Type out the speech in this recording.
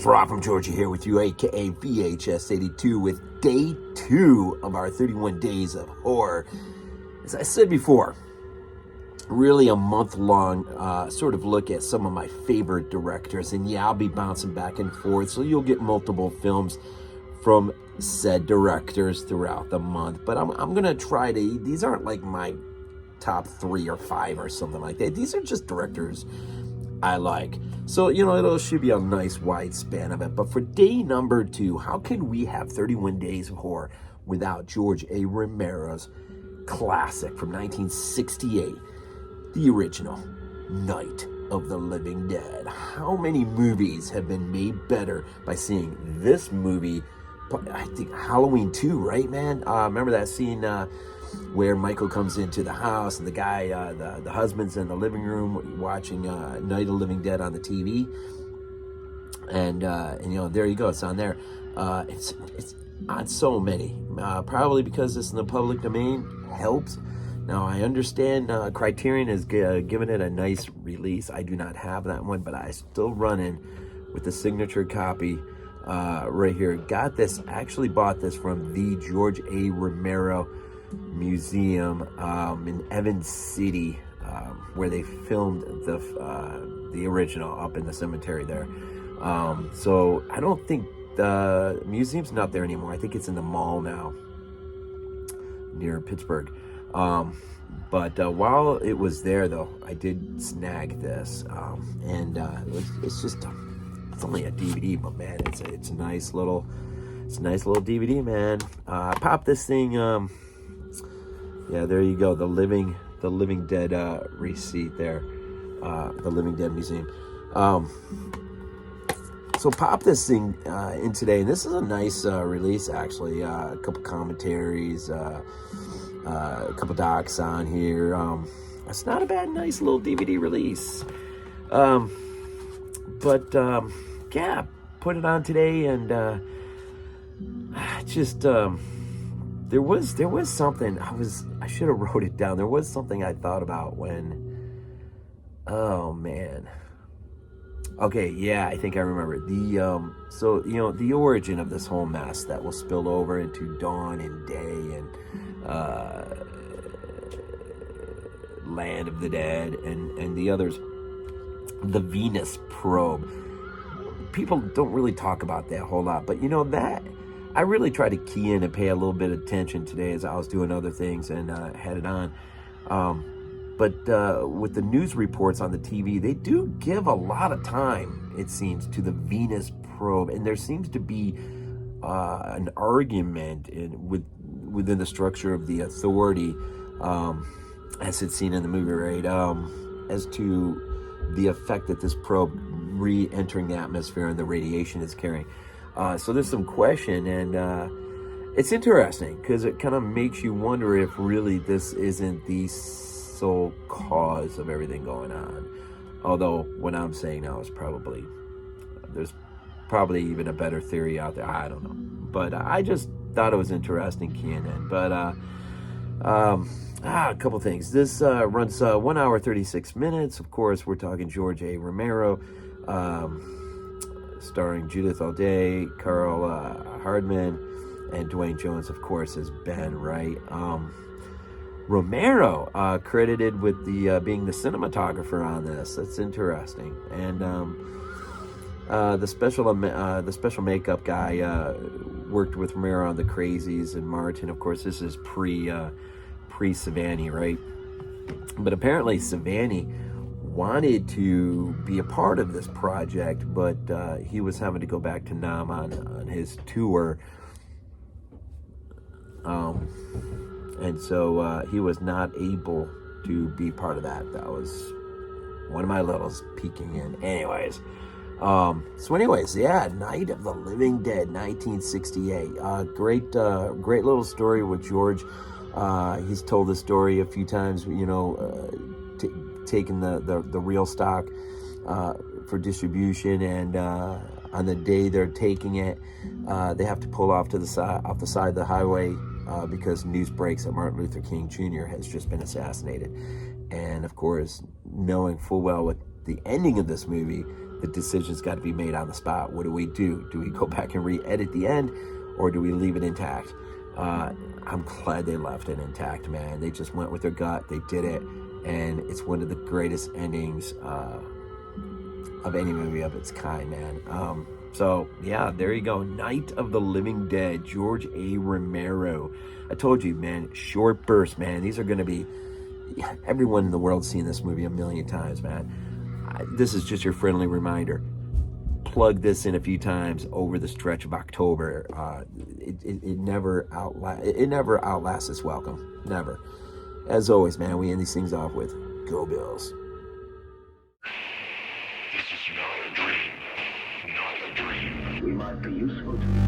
guys, Rob from Georgia here with you, aka VHS82, with day 2 of our 31 days of horror. As I said before, really a month-long sort of look at some of my favorite directors, and yeah, I'll be bouncing back and forth, so you'll get multiple films from said directors throughout the month. But I'm gonna try to, these aren't like my top 3 or 5 or something like that. These are just directors I like. So, it should be a nice wide span of it. But for day number 2, how can we have 31 days of horror without George A. Romero's classic from 1968, the original Night of the Living Dead? How many movies have been made better by seeing this movie? I think Halloween 2, right, man? Remember that scene where Michael comes into the house and the guy, the husband's in the living room watching Night of the Living Dead on the TV, and there you go, it's on there. It's on so many, probably because it's in the public domain helps. Now I understand Criterion has given it a nice release. I do not have that one, but I still run in with the signature copy right here. Actually bought this from the George A. Romero Museum in Evans City, where they filmed the original up in the cemetery there. So I don't think the museum's not there anymore. I think it's in the mall now near Pittsburgh. But while it was there, though, I did snag this, and it's only a DVD, but man, it's a nice little DVD, man. I popped this thing. Yeah, there you go. The Living Dead receipt there. The Living Dead Museum. So pop this thing in today, and this is a nice release, actually. A couple commentaries, a couple docs on here. It's not a bad, nice little DVD release. But yeah, put it on today, and just there was something I should have wrote it down. There was something I thought about when, oh man. Okay, yeah, I think I remember. The origin of this whole mess that will spill over into Dawn and Day and Land of the Dead and the others. The Venus probe. People don't really talk about that a whole lot, but that I really tried to key in and pay a little bit of attention today as I was doing other things and had it on. But with the news reports on the TV, they do give a lot of time, it seems, to the Venus probe. And there seems to be an argument within the structure of the authority, as it's seen in the movie, right, as to the effect that this probe re-entering the atmosphere and the radiation is carrying. So there's some question, and it's interesting because it kind of makes you wonder if really this isn't the sole cause of everything going on. Although what I'm saying now is there's probably even a better theory out there. I don't know, but I just thought it was interesting keying in. But a couple things. This runs 1 hour 36 minutes. Of course, we're talking George A. Romero, starring Judith O'Dea, Carl Hardman, and Dwayne Jones, of course, as Ben, right? Romero credited with being the cinematographer on this. That's interesting. And the special makeup guy worked with Romero on the Crazies and Martin. Of course, this is pre Savani, right? But apparently Savani wanted to be a part of this project, but he was having to go back to Nam on his tour, and so he was not able to be part of that. That was one of my littles peeking in. Anyways, yeah, Night of the Living Dead, 1968. Great little story with George. He's told the story a few times, taking the real stock for distribution, and on the day they're taking it, they have to pull off the side of the highway because news breaks that Martin Luther King Jr. has just been assassinated. And of course, knowing full well what the ending of this movie, the decision's got to be made on the spot. What do we do? Do we go back and re-edit the end, or do we leave it intact? I'm glad they left it intact, man. They just went with their gut. They did it, and it's one of the greatest endings of any movie of its kind, man. So, yeah, there you go. Night of the Living Dead, George A. Romero. I told you, man, short bursts, man. These are going to be... Everyone in the world's seen this movie a million times, man. This is just your friendly reminder. Plug this in a few times over the stretch of October. It never outlasts its welcome. Never. As always, man, we end these things off with Go Bills. This is not a dream. Not a dream. We might be useful to you.